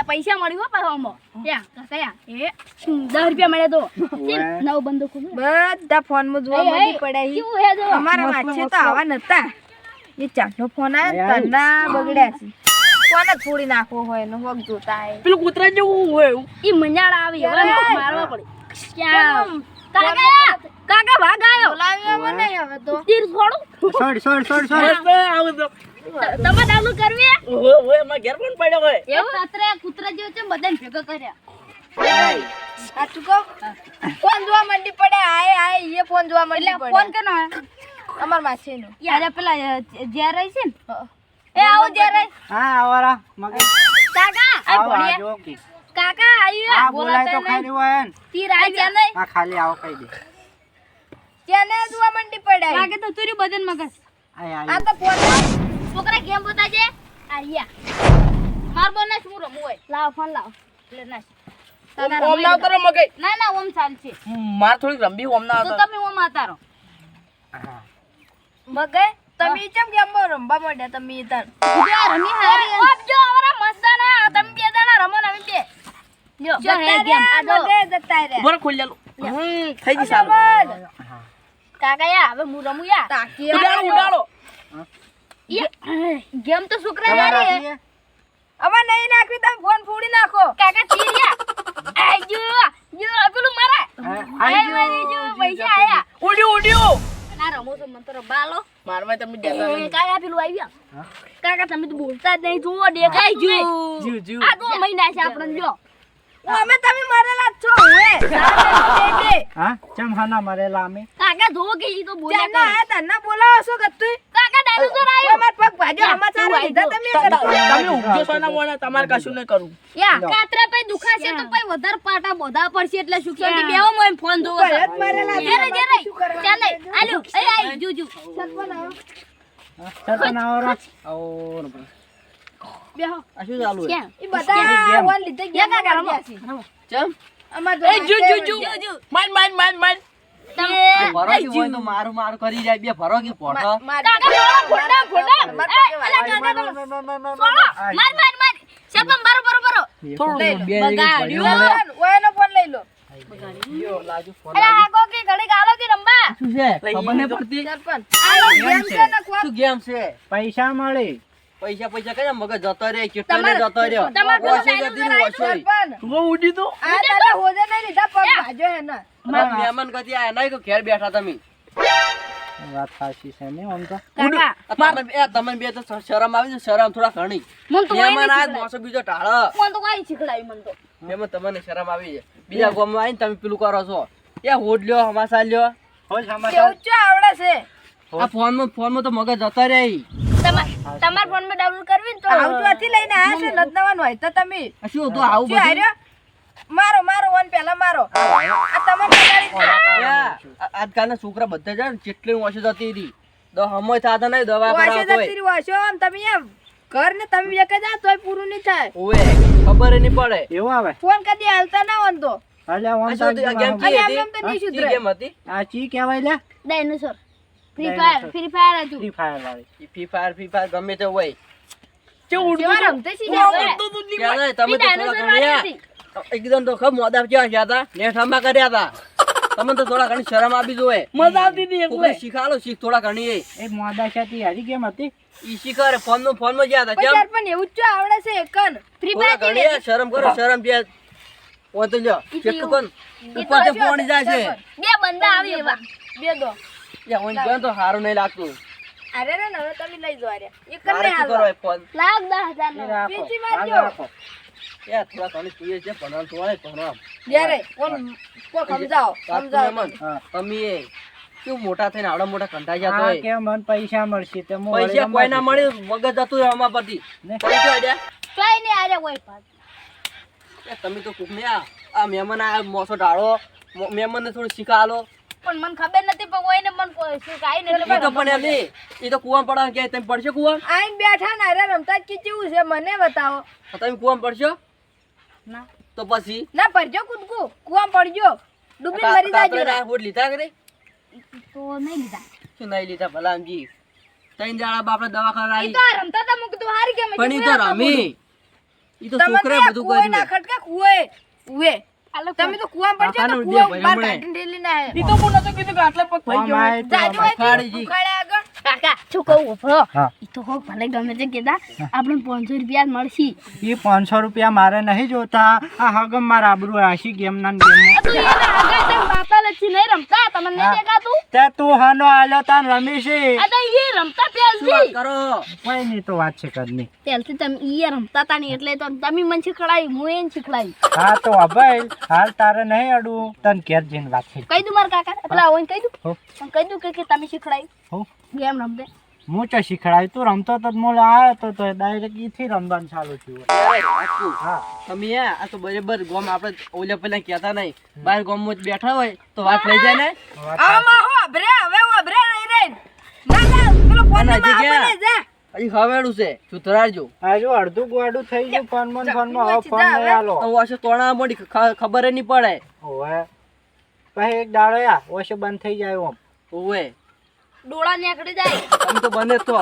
પૈસા મળ્યું હો પાછો આમાં ત્યાં કયા એ 10 રૂપિયા મળ્યા તો નવ બંદૂક બધા ફોન માં જોવા મળી પડે કેવું હે જો અમારા માછે તો આવા નતા એ ચાટનો ફોન આયો તના બગડ્યા છે કોને ફોડી નાખવો હોય ને વગ જોતા હે પેલું કૂતરા જેવું હોય ઈ મંજાળ આવી હવે મારવા પડે ક્યાં કાકા ભાગ આયો બોલાવ્યો મને હવે તો તીર છોડું છોડ આવું તો તમે ડાલુ કરવી ઓય માં ઘેર પણ પડ્યો હોય એવું કતરે કૂતરા જેવો છે બધાને ભેગો કર્યા સાચું કહો ફોન જોવા મંડી પડે આય એ ફોન જોવા મંડી પડે ફોન કેનો હે અમાર માછીનો યાર પેલા જ્યાં રહી છે ને એ આવો જ્યાં રહી હા આવરા મગે કાકા આ આવો ભણિયા આજો કે કાકા આયુ આ બોલાય તો ખાલી હોય ને તીર આઈ ગયા નહીં આ ખાલી આવો કહી દે તેને જોવા મંડી પડે લાગે તો તુરી બદન મગસ આય આ તો ફોન છોકરા ગેમ બતાજે આયા માર બોના શું રમવું હોય લાવ ફોન લાવ એટલે ના ઓમ ના ઉતરો મગે ના ના ઓમ ચાલશે માર થોડીક રંબી ઓમ ના તો ઉતરો તમે ઓમ આતારો મગે તમે કેમ કેમ રમવા માંડ્યા તમે તાર રમી હારી ઓપ જો આવરા મસ્તાના તમે બે દાણા રમો ને અમે બે જો હે ગેમ આ દો મગે જતા રે બોલ ખોલ લે થઈ ગઈ સાલું કાકા યા હવે હું રમું યા તાકી ઉડાડો ગેમ તો છોકરા યાર હવે નહીં નાખવી તમે ફોન ફોડી નાખો કાકા તીરિયા આજો જો પેલું મારા આય મારી જો પૈસા આયા ઉડ્યો ના રમો તો મંત્ર બાલો મારવા તમે દેતા નહીં કાકા પેલું આવ્યા કાકા તમે તો બોલતા જ નહીં જુઓ દેખાય જીવ જીવ આ 2 મહિના છે આપણને જો અમે તમે મરેલા જ છો હવે હા ચમ હાના મરેલા અમે કાકા જો કે ઈ તો બોલ્યા જાના આ તને બોલાવો છો ગતું કાકા ડાયનોસોર આવ્યો અમાર પગ ભાજો સમાચાર લીધા તમે તમે ઉગજો સોના મોના તમારે કશું નહીં કરું યા કાતરા પે દુખાશે તો પઈ વધારે પાટા બોધા પડશે એટલે સુખશાંતિ બેહો મોય ફોન જોવો છે જ મરેલા જરે ચાલે આલ્યો એ આઈ જુજુ સરપન આવરો આવો બેહો આ શું ચાલુ છે ક્યાં ઈ બધા વન લીધે ગયા કાકા રમો. ચમ અમાર એ જુ માર ભરો તો મારું કરી જાય બે ભરો કે પોઠો કાકા ફોડા અલા કાકા તો સોળો માર સપમ બરો થોડું બગાડ્યો ઓયનો ફોન લઈ લો અલા આગો કે ઘડી ગાલો કે રંબા શું છે ખબર નહીં પડતી સરપંચ આ ગેમ છે ને કોક શું ગેમ છે પૈસા મળે પૈસા કઈ મગજ જતો રે કેટલો જતો રહ્યો તમાર પેલો ઓછી જતી રહી, ઓછી. સરપંચ તું ઉડી તો આ તારા હોજે નહીં લીધા પગ ભાજો હે ને તમારા મહેમાન કદી આયા નહીં કે ઘેર બેઠા તમે વાત સાચી છે ને આમ તો કાકા તમને બે તો શરમ આવી છે શરમ થોડા ઘણી મન તો મહેમાન આજ મોસો બીજો ટાળો મન તો કઈ શીખડાવી મન તો મહેમાન તમને શરમ આવી છે બીજા ગામમાં આવીને તમે પેલું કરો છો એ હોડ લ્યો હમાસા લ્યો હોલ સમાચાર કેવું ચો આવડે છે આ ફોનમાં તો મગજ જતો રે તમાર ફોન માં ડાઉનલોડ કરવી ને તો આવજવાથી લઈને આયા છે નદનવાનું હોય તો તમે આ શું હતું આવું શું બધું હાર્યો મારો વન પહેલા મારો આ તમે બગાડી આજકાલના છોકરા બધા જાય ને જેટલી ઓછી જતી રહી સમય થતા નહીં દવા વાશે કરાવતો જતી રહ્યો છો આમ તમે એમ ઘર ને તમે એક જ આ તોય પૂરું નહીં થાય ઓવે ખબર ય નહીં પડે એવું આવે ફોન કદી હાલતા ના હોન તો અલ્યા આ વન શું હતું? આ ગેમ સાઈડ કી અરે હતી? એમ તો નહીં કી સુધરે. ગેમ હતી આ ચી કહેવાય લે ડાયનોસોર ફ્રી Dinosaur. ફાયર હતું ફ્રી ફાયર વાળી ફ્રી ફાયર ગમે તે હોય કે ઉડતો કેવા રમતે શીખ્યા ઉડતો તું નહીં ક્યાં તમે તો થોડા ડાયનોસોર ઘણ્યા એકદમ તો ખબ મોદા ક્યાં ગયા હતા નેઠામાં કર્યા હતા તમે તો થોડા ઘણી શરમ આપી જોએ મજા આવતી હતી એટલે કોકને શીખાડો શીખ થોડા ઘણી એ મોદા છાતી હારી કેમ હતી ઈ શીખરે ફોનમાં ગયા હતા પણ કેમ યાર પણ એવું જ ચો આવડે છે એકન ફ્રી થોડા ફાયર ઘણી શરમ કરો શરમ બે ઓ તો લ્યો કેટલું કોણ ઉપર પોણી જાય છે બે બંદા આવી એવા બે દો યા ઓન ગયો તો સારું નહીં લાગતું અરે રે હવે તમે લઈ જો આરે એકન મારે નહીં શું કરો હાલવા ફોન લાખ 10,000 એ નો રાખો બીજી આ મારજો. રાખો યા થોડા ઘણી જોઈએ છે ભણવાનું તો હોય ભણવા જ્યારે કોણ સમજાવો સમજાવો હા તમે શું મોટા થઈને આવડા મોટા કંટાઈ જતો આ હોય કે મન પૈસા મળશે તે હું પૈસા કોઈ ના મળે મગજ જતું રહે અમાર પરથી ને. તમે શું આઈડિયા? કઈ નહીં આરે કોઈ પાસ તમે તો કુક ને આ મહેમાન આ મોસો ઢાળો મહેમાન ને થોડું શીખાલો પણ મને ખબર નથી પણ કોઈને મન શું કાઈ ને એ તો પણ એમ નહીં એ તો કુવામાં પડવા કે તમે પડશો કુવામાં આઈને બેઠા ને અરે રમતા કે કેવું છે મને બતાવો તો તમે કુવામાં પડશો ના તો પછી ના પડજો કૂદકું કુવામ પડજો ડૂબીને મરી જાજો કાતરા હોડ લીધા કરે તો નહીં લીધા શું નહીં લીધા ભલા આમજી ત્રણ દાડા બાપડે દવાખાના ઈ આવી તો રમતા તા મુક તો હારી કેમ પણ ઈ તો રમી ઈ તો તમને છોકરાએ આ બધું કૂવે કર્યું ના ખટકે કૂવે તમે તો કૂવામાં પડશે તો કાકાનો કૂવા ઉડ્યા બહાર ભાઈ કાઢીને ઢેલી ના આવ્યા. ઈ તો હું નતો કીધું કે આટલા પગ ભાઈ ગયો અમાય તો જાજો હોય ઉખાડીજી. ઉખાડે આગળ. કાકા શું કહું ઉભરો હા. ઈ તો હોક ભલે ગમે તે કીધા આપણે 500 રૂપિયા જ મળશે ઈ 500 રૂપિયા મારે નહીં જોતા આ હગમ મારા આબરૂ આશી ગેમના ને ગેમમાં. આ તું એને આગળ તેમ બાપા લચ્છી નહીં રમતા તમને નહીં દેખાતું તે તું હાનો આલ્યો તાન રમી છે આ તો ઈ રમતા શું વાત પહેલથી કરો કોઈ નહીં તો વાત છે કરની. પહેલથી તમે ઈ રમતા તા ને એટલે તો તમે મને શીખડાવી હું એને શીખડાવી હા તો અભય હાલ તારે નહીં અડવું તન ઘેર જઈને વાત થઈ. કહી દઉં મારા કાકા પેલા ઓય કહી દઉં હો. પણ કહી દઉં કે તમે શીખડાવી હો. ગેમ રમતે હું ચો શીખડાયું તું રમતો તો મોલ આવ્યો તો ડાયરેક્ટ ઈથી રમવાનું ચાલુ થયું. રાજપૂત, હા તમે આ તો બરાબર ગોમ આપણે ઓલે પેલા કહેતા નહીં બહાર ગોમમાં જ બેઠા હોય તો વાત લઈ જાય ને વાત આમાં હો અભરે હવે હું અભરે નહીં રહી. ના ના પેલો ફોન અને માં હજી આપણે જા. હજી હવેડું છે સુધરારજો હજુ અડધું ગોડું થઈ ગયું ફોનમાં હવે ફોન નહીં આલો. તો વાસે તોણા મોડી ખબર ય નહીં પડે ઓવે પછી એક દાડો યા ઓછે બંધ થઈ જાય ઓમ. ઓવે ડોળા નીકળી જાય તમે તો બને તો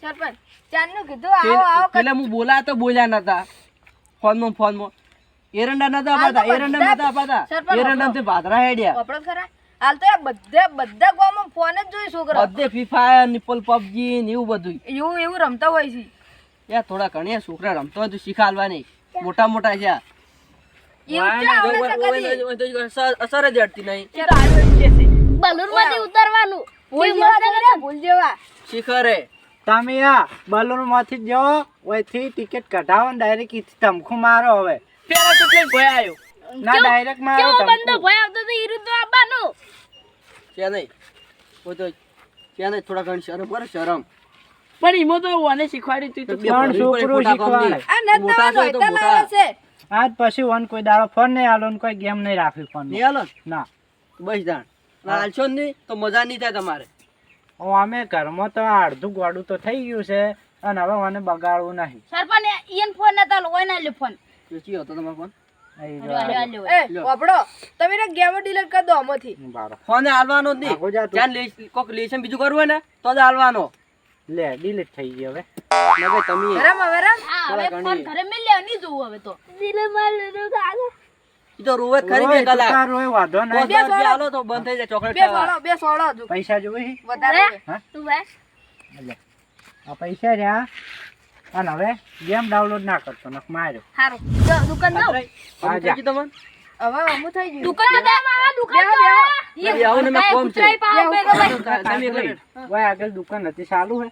સરપંચ ચાંદનું કીધું આવો આવો પેલા હું બોલા તો બોલ્યા નતા ફોનમાં એરંડા નતા અપાતા એરંડા નતા અપાતા સરપંચ એરંડા તે ભાદરા હેડ્યા વાપરો ખરા હાલ તો આ બધા ગામમાં ફોન જ જોઈ છોકરા બધે ફ્રી ફાયર નિપલ પબજી ને એવું બધું એવું રમતા હોય છે યાર થોડા ઘણી છોકરા રમતો હોય તો શીખાડવા નહીં મોટા છે આ. એવું ચા આવડે છે કદી? અસર જ અડતી નહીં બલૂન માંથી ઉતારવાનું ભૂલ જેવા છે ને, ભૂલ જેવા શીખરે તમે આ બલૂન માંથી જ જાઓ ઓયથી ટિકિટ કઢાવો ને ડાયરેક્ટ ઈથી તમખું મારો હવે. પેલા તો પ્લેન ભય આવ્યો ના ડાયરેક્ટ મારો કેવો બંદો તમખું. ભય આવતો તો ઈ રીતનું આવવાનું છે નહીં કોઈ તો છે નહીં થોડા ઘણી શરમ કરે શરમ પણ ઈમો તો ઓને શીખવાડી તું તો બે પણ ભરી પડી છોકરું મોટા કામ શીખવાડે. આ મોટા નતા છે તો નોયતા લાવે મોટા. છે આજ પછી વન કોઈ દાડો ફોન નહીં આલો ને કોઈ ગેમ નહીં રાખ્યું ફોન નહીં હાલો ને? ના બસ જાણ હાલશો જ નહીં તો મજા નહીં થાય તમારે હું અમે ઘરમાં તો આ અડધું ગોડું તો થઈ ગયું છે અને હવે મને બગાડવું નહીં. સરપંચ ઈયન ફોન નતા લો ઓય ના લ્યો ફોન વેચી હતો તમારો ફોન અહીં લ્યો, જો લ્યો, લ્યો. એ વાપડો તમે ને ગેમ ડિલીટ કરી દો આમાંથી બારો. ફોન હાલવાનો જ આગો નહીં જા તું. જ્યાં કોક લેશન બીજું કરવું હોય ને તો જ હાલવાનો લે ડિલીટ થઈ ગઈ હવે. ના ભાઈ તમે રમ હવે રમ હા થોડા હવે ફોન ઘણી. ઘરે મેં લ્યો નહીં જોવું હવે તો દિલે માર લેજો કાકા ઈ તો રોવે જ ખરી ઓય, બે તું કલાક તારું એ વાંધો નહીં. 10 રૂપિયા હાલો તો બંધ થઈ જાય ચોકલેટ બે ખાવા સોળો બે સોળો હજુ. પૈસા જોઈ વધારે હા તું ભાઈ લે આ પૈસા રહ્યા અને હવે ગેમ ડાઉનલોડ ના કરતો નક માર્યો. હારું જો દુકાન જાવ હા, જા. તમને હવે અમુ થઈ ગયું દુકાન માં દુકાન બેહો, બે આવો ને મેં કોમ છે તમે એકલા બેઠ. ઓય આગળ દુકાન હતી ચાલુ હે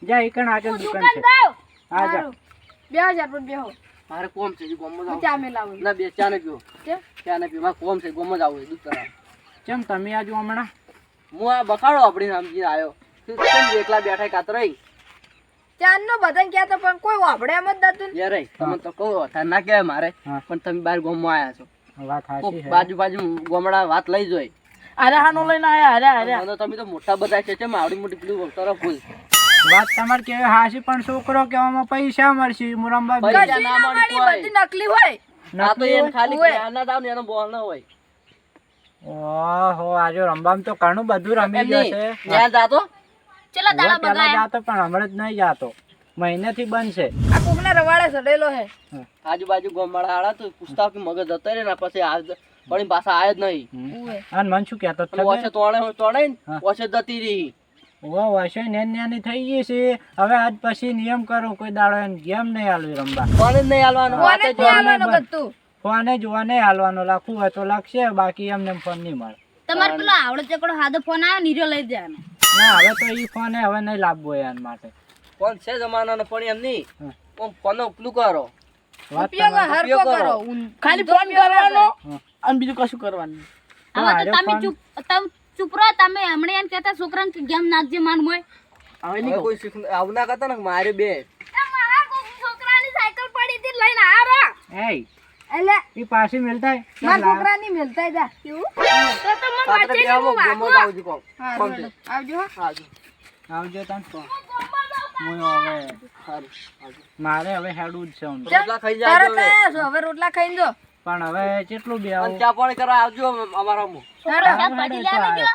જા એકણ આગળ દુકાન દુકાન છે. જાવ હા જા. બેહો સરપંચ બેહો મારે કોમ છે ઈ ગોમમાં હું જાઉં ચા મેલાવું ના બે ચા ને પીવો કેમ? ચા ને પીવો મારે કોમ છે ગોમમાં જાવું છે દૂધ કરાવવા. ચમ તમે આજુ હમણાં હું આ બકાડો આપણી સમજીને આવ્યો તું કેમ એકલા બેઠા કાતરાઈ ચાંદનો બધાને કહેતો પણ કોઈ વાપડે એમ જ નતું ને. યાર રે તમે તો કહો તાર ના કહેવાય મારે હા. પણ તમે બહાર ગોમમાં આયા છો વાત સાચી છે. બાજુ ગોમડા વાત લઈ જોઈ અરે હાનો લઈને આયા અરે મને તમે તો મોટા બધા છે ચમ આવડી મોટી પેલું તરફ ફૂલ વાત તમારે કેવી હાસી પણ છોકરો કેવામાં પૈસા મળશે મુરંબા પૈસા કશી ના ના મળી મળી, કોઈ. બધી નકલી હોય આ તો એને ખાલી હોય. જ્ઞાન ના દાવ ને એનો બોલ ના હોય ઓહો આજે રમવામાં તો ઘણું બધું રમી એમ ગયો નહીં, છે. જ્ઞાન જાતો ચલા દાડા પેલા બગાયા જાતો પણ હમણાં જ નહીં જાતો મહિનેથી બંધ છે. આ કોકના રવાડે ચડેલો હે આજુબાજુ ગોમવાળા આડા તો પૂછતા કે મગજ જતો રે ને પછી પણ પાછા આયા જ નહીં ઉવે. અને મન શું કહેતો અને ઓછે તોડે ને હા. ઓછે જતી રહી વસે નેની થઈ ગઈ છે હવે આજ પછી નિયમ કરો કોઈ દાડો એને ગેમ નહીં હાલવી રમવા. ફોન જ નહીં હાલવાનો કોને વાતે જ જ આલવાનો બંધ. કતું ફોને જોવા નહીં હાલવાનો લખવું હોય તો લખશે બાકી એમને ફોન નહીં મળે. તમારે પેલો આવડો ચકડો સાદો ફોન આવ્યો નીરો લઈ દેવાનો ના હવે તો ઈ ફોને હવે નહીં લાવવો એના માટે. ફોન છે જમાનાનો પણ એમ નહીં હા. ફોન નું પેલું કરો વાત ઉપયોગ તમારી. હરકો ઉપયોગ કરો કરો. ખાલી ફોન કરવાનો હા. અને બીજું કશું કરવાનું નહીં. હવે તો આર્યો તમે ફોન. ચૂપ રહો તમે હમણાં એમ કહેતા છોકરાને કે ગેમ નાખજે માન મોય હવે હવે નહીં કોઈ શીખ આવું ના કરતા ને મારે બે છોકરાની સાયકલ પડી હતી લઈને આરો એય, એટલે ઈ પાછી મિલતા મારા છોકરાની મિલતા જા તો તો મને કાતરે વચ્ચે બે આવો, હું ગોમો જ આવજો કોમ. હા કોમ છે. રોડો. આવજો હો. આવજો. આવજો તને હું હવે સારું, આવજો. મારે હવે હેડવું જ છે આમ તો. રોટલા ખાઈ જાજો તરત હવે. આયા છો હવે રોટલા ખાઈને જો પણ હવે કેટલું બે અને ચા પાણી કરવા આવજો અમારા હેડો. પડી લેને જો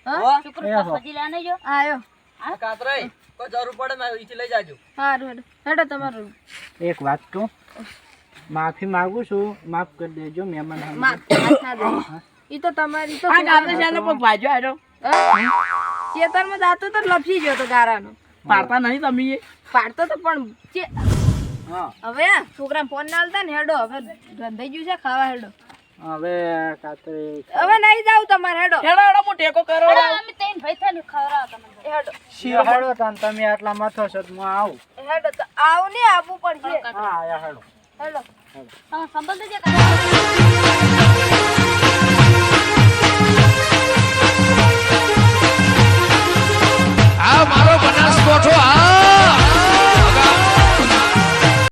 હા? હો? છોકરો એ હો. પડી લેને જો આયો કાતરાઈ કોઈ જરૂર પડે ને અહીંથી લઈ જાજો. સારું હેડો હેડો તમારું એક વાત કહું, માફી માંગુ છું, માફ કરી દેજો મહેમાન સામે. માફ ના દે ઈ તો તમારી તો આ કાતે છે ને પણ ભાજો આરો ખેતરમાં જાતો તો લપસી ગયો તો ગારાનો પાડતા નહીં તમે એ પાડતો તો પણ હા હવે છોકરા ફોન ના આલતા ને હેડો હવે રંધાઈ ગયું છે ખાવા હેડો હવે કાતરી હવે નહીં જાવ તમારે હેડો હેડો હેડો હું ટેકો કરો અમે ત્રણ ભાઈ થઈને ખવડાવવા તમને. હેડો હેડો તાન તમે આટલા મથો છો તો હું આવું. હેડો તો આવ ને આવવું પડશે હા આયા હેડો. હેડો તમે સંબંધ જે